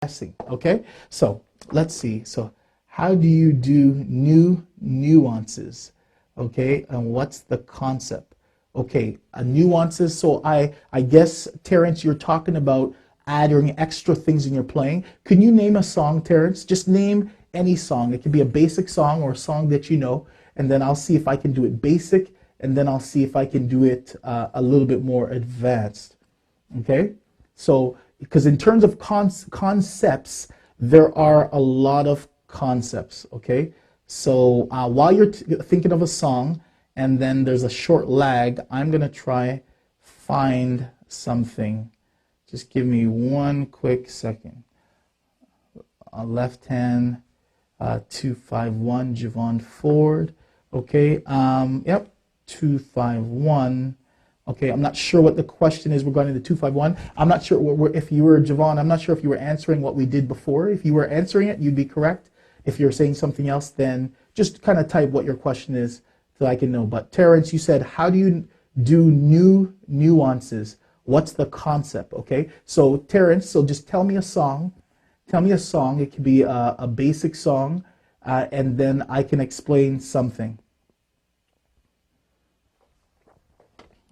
guessing, okay? So let's see. So how do you do new nuances? Okay, and what's the concept? Okay, nuances. So I guess, Terrence, you're talking about adding extra things in your playing. Can you name a song, Terrence? Just name any song. It could be a basic song or a song that you know, and then I'll see if I can do it basic, and then I'll see if I can do it a little bit more advanced. Okay, so because in terms of concepts, there are a lot of concepts. Okay, so while you're thinking of a song and then there's a short lag, I'm gonna try find something. Just give me one quick second. Left hand, 251, Javon Ford. Okay, yep, 251. Okay, I'm not sure what the question is regarding the 251. I'm not sure if you were, Javon, I'm not sure if you were answering what we did before. If you were answering it, you'd be correct. If you're saying something else, then just kind of type what your question is so I can know. But Terrence, you said, how do you do new nuances? What's the concept? Okay, so Terrence, so just tell me a song. Tell me a song. It could be a basic song, and then I can explain something.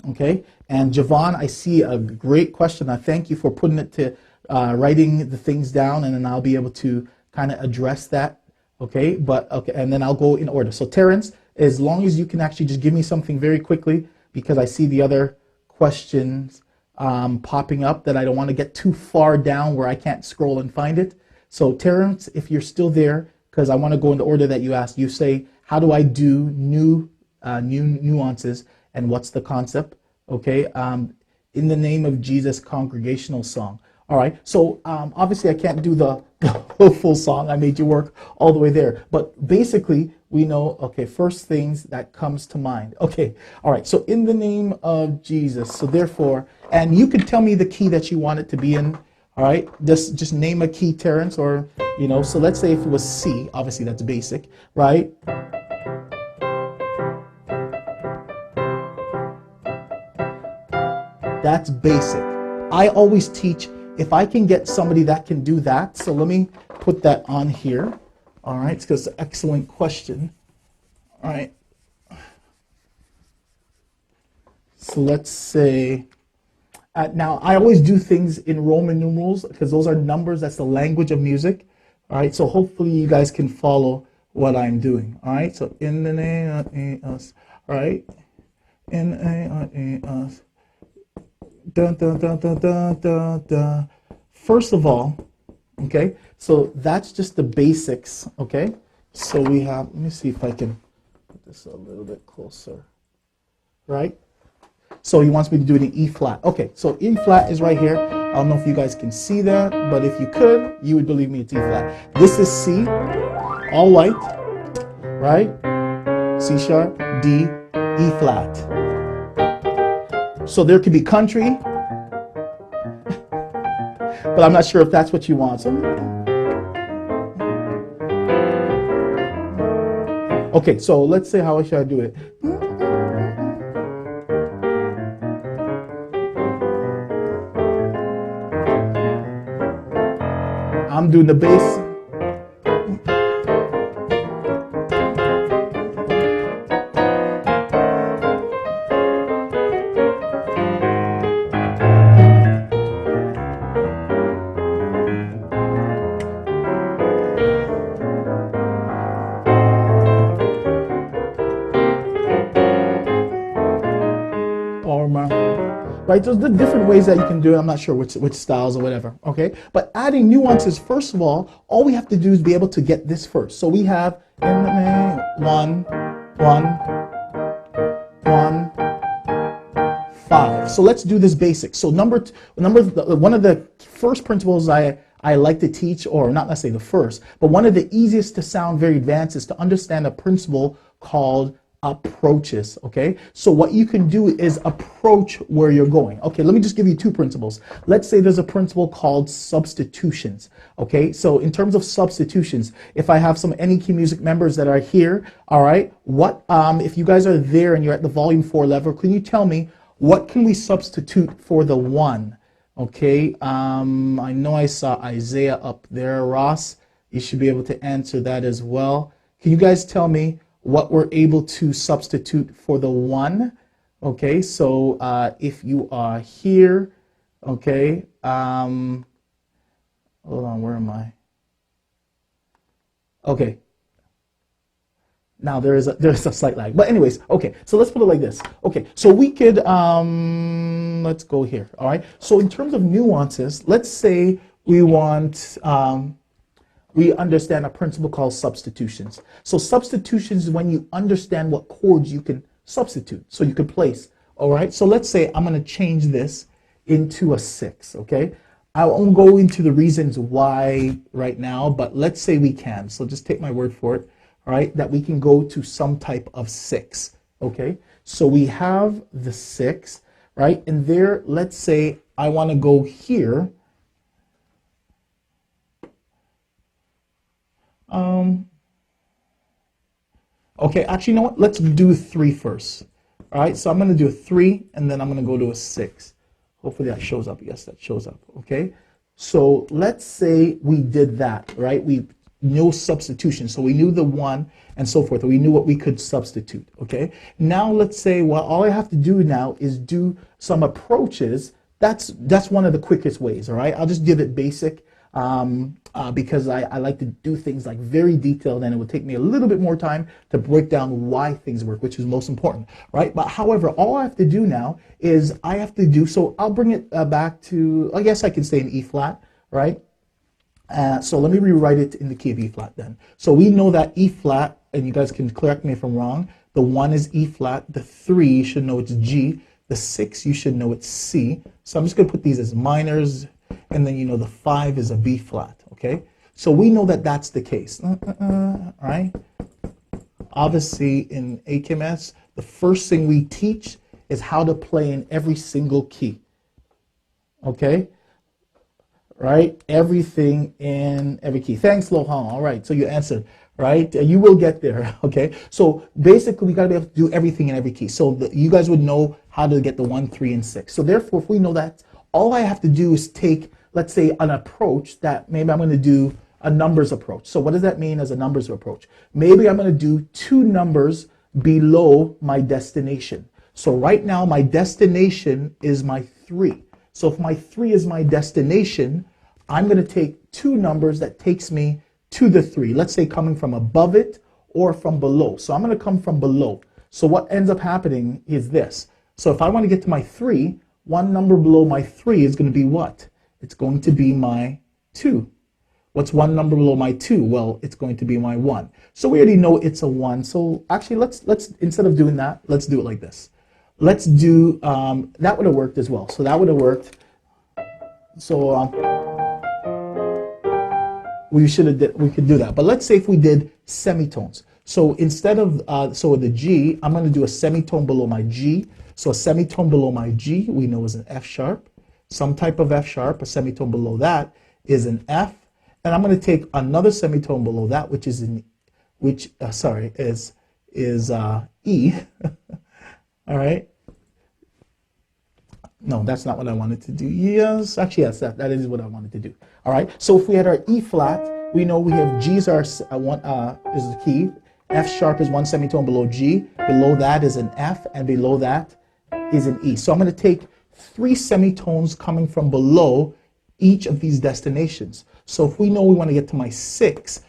Okay, and Javon, I see a great question. I thank you for putting it to writing the things down, and then I'll be able to kind of address that. Okay, but okay, and then I'll go in order. So Terrence, as long as you can actually just give me something very quickly, because I see the other questions popping up that I don't want to get too far down where I can't scroll and find it. So Terrence, if you're still there, because I want to go in the order that you asked, you say, how do I do new nuances? And what's the concept? Okay, in the name of Jesus congregational song. All right, so obviously I can't do the full song. I made you work all the way there. But basically, we know, okay, first things that comes to mind. Okay, all right, so in the name of Jesus. So therefore, and you can tell me the key that you want it to be in. All right, just name a key, Terrence, or, you know, so let's say if it was C, obviously that's basic, right? That's basic. I always teach if I can get somebody that can do that. So let me put that on here. All right, because it's an excellent question. All right. So let's say, now I always do things in Roman numerals because those are numbers. That's the language of music. All right, so hopefully you guys can follow what I'm doing. All right, so in the name of Jesus, all right, in the name of Jesus. Dun, dun, dun, dun, dun, dun, dun. First of all, okay, so that's just the basics, okay? So we have, let me see if I can put this a little bit closer, right? So he wants me to do it in E flat. Okay, so E flat is right here. I don't know if you guys can see that, but if you could, you would believe me, it's E flat. This is C, all white, right? C sharp, D, E flat. So there could be country, but I'm not sure if that's what you want. So, okay, so let's say how should I do it? I'm doing the bass. Right, there's the different ways that you can do it. I'm not sure which styles or whatever, okay? But adding nuances, first of all we have to do is be able to get this first. So we have in the name, 1, 1, 1, 5. So let's do this basic. So one of the first principles I like to teach, or not necessarily the first, but one of the easiest to sound very advanced is to understand a principle called approaches. Okay, so what you can do is approach where you're going. Okay, let me just give you two principles. Let's say there's a principle called substitutions. Okay, so in terms of substitutions, if I have some any key music members that are here, all right, what if you guys are there and you're at the volume 4 level, can you tell me what can we substitute for the 1? Okay, I know I saw Isaiah up there. Ross, you should be able to answer that as well. Can you guys tell me what we're able to substitute for the 1? Okay, so if you are here, okay, hold on, where am I? Okay, now there's a slight lag, but anyways, okay. So let's put it like this. Okay, so we could let's go here. All right. So in terms of nuances, let's say we want we understand a principle called substitutions. So substitutions is when you understand what chords you can substitute, so you can place. All right. So let's say I'm going to change this into a 6. Okay. I won't go into the reasons why right now, but let's say we can. So just take my word for it. All right, that we can go to some type of 6, okay? So we have the 6, right? And there, let's say I want to go here. Okay, actually, you know what? Let's do 3 first. All right, so I'm going to do a 3, and then I'm going to go to a 6. Hopefully that shows up. Yes, that shows up, okay? So let's say we did that, right? We no substitution. So we knew the 1 and so forth. We knew what we could substitute, okay? Now let's say, well, all I have to do now is do some approaches. That's one of the quickest ways, all right? I'll just give it basic because I like to do things like very detailed, and it would take me a little bit more time to break down why things work, which is most important, right? But however, all I have to do now is I have to do, so I'll bring it back to, I guess I can stay in E flat, right? So let me rewrite it in the key of E flat then. So we know that E flat, and you guys can correct me if I'm wrong, the 1 is E flat, the 3 you should know it's G, the 6 you should know it's C. So I'm just going to put these as minors, and then you know the 5 is a B flat, okay? So we know that that's the case, right? Obviously in HMS, the first thing we teach is how to play in every single key, okay? Right? Everything in every key. Thanks, Lohan. All right, so you answered, right? You will get there, okay? So basically, we got to be able to do everything in every key. So you guys would know how to get the 1, 3, and 6. So therefore, if we know that, all I have to do is take, let's say, an approach that maybe I'm going to do a numbers approach. So what does that mean as a numbers approach? Maybe I'm going to do 2 numbers below my destination. So right now, my destination is my 3. So if my 3 is my destination, I'm going to take 2 numbers that takes me to the 3. Let's say coming from above it or from below. So I'm going to come from below. So what ends up happening is this. So if I want to get to my 3, 1 number below my 3 is going to be what? It's going to be my 2. What's 1 number below my 2? Well, it's going to be my 1. So we already know it's a 1. So actually, let's instead of doing that, let's do it like this. Let's do, that would have worked as well. So that would have worked. So we could do that. But let's say if we did semitones. So instead of, so the G, I'm going to do a semitone below my G. So a semitone below my G, we know is an F sharp. Some type of F sharp, a semitone below that is an F. And I'm going to take another semitone below that, which is in, which, is E. All right. No, that's not what I wanted to do. Yes, actually, yes, that is what I wanted to do. All right. So if we had our E flat, we know we have G is our one is the key. F sharp is 1 semitone below G. Below that is an F, and below that is an E. So I'm going to take 3 semitones coming from below each of these destinations. So if we know we want to get to my 6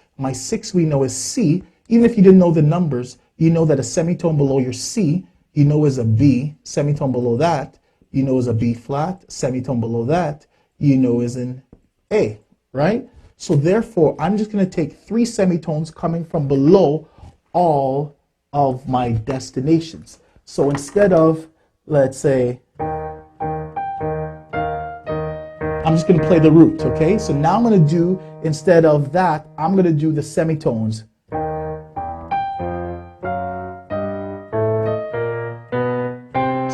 we know is C. Even if you didn't know the numbers, you know that a semitone below your C, you know is a B. Semitone below that, you know is a B flat. Semitone below that, you know is an A, right? So therefore, I'm just going to take 3 semitones coming from below all of my destinations. So instead of, let's say, I'm just going to play the root, okay? So now I'm going to do, instead of that, I'm going to do the semitones.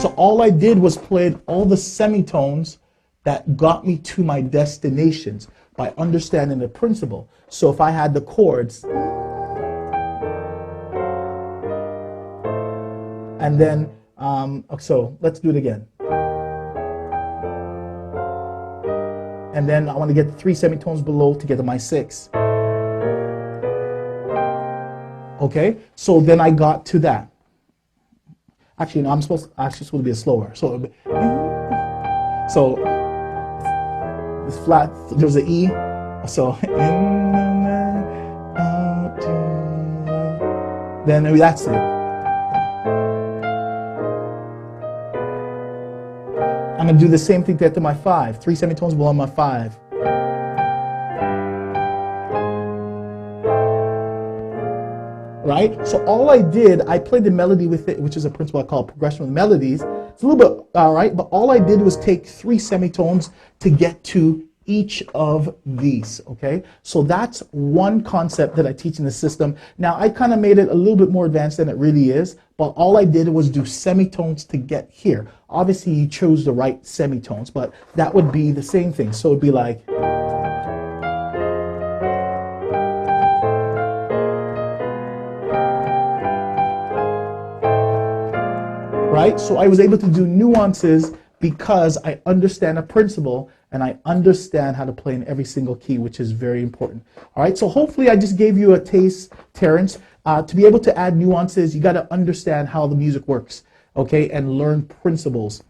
So all I did was played all the semitones that got me to my destinations by understanding the principle. So if I had the chords, and then, so let's do it again. and then I want to get 3 semitones below to get to my 6. Okay, so then I got to that. Actually, no, I'm supposed to be slower. So this flat, there's an E. So then that's it. I'm going to do the same thing to get to my 5. 3 semitones below my 5. Right? So all I did, I played the melody with it, which is a principle I call progression with melodies. It's a little bit, right? But all I did was take 3 semitones to get to each of these, okay? So that's one concept that I teach in the system. Now, I kind of made it a little bit more advanced than it really is, but all I did was do semitones to get here. Obviously, you chose the right semitones, but that would be the same thing. So it'd be like... right? So I was able to do nuances because I understand a principle and I understand how to play in every single key, which is very important. All right, so hopefully I just gave you a taste, Terrence. To be able to add nuances, you got to understand how the music works, okay, and learn principles.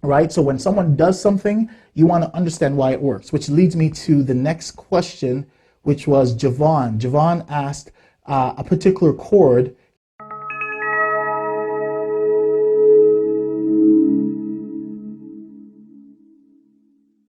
Right? So when someone does something, you want to understand why it works, which leads me to the next question, which was Javon. Javon asked a particular chord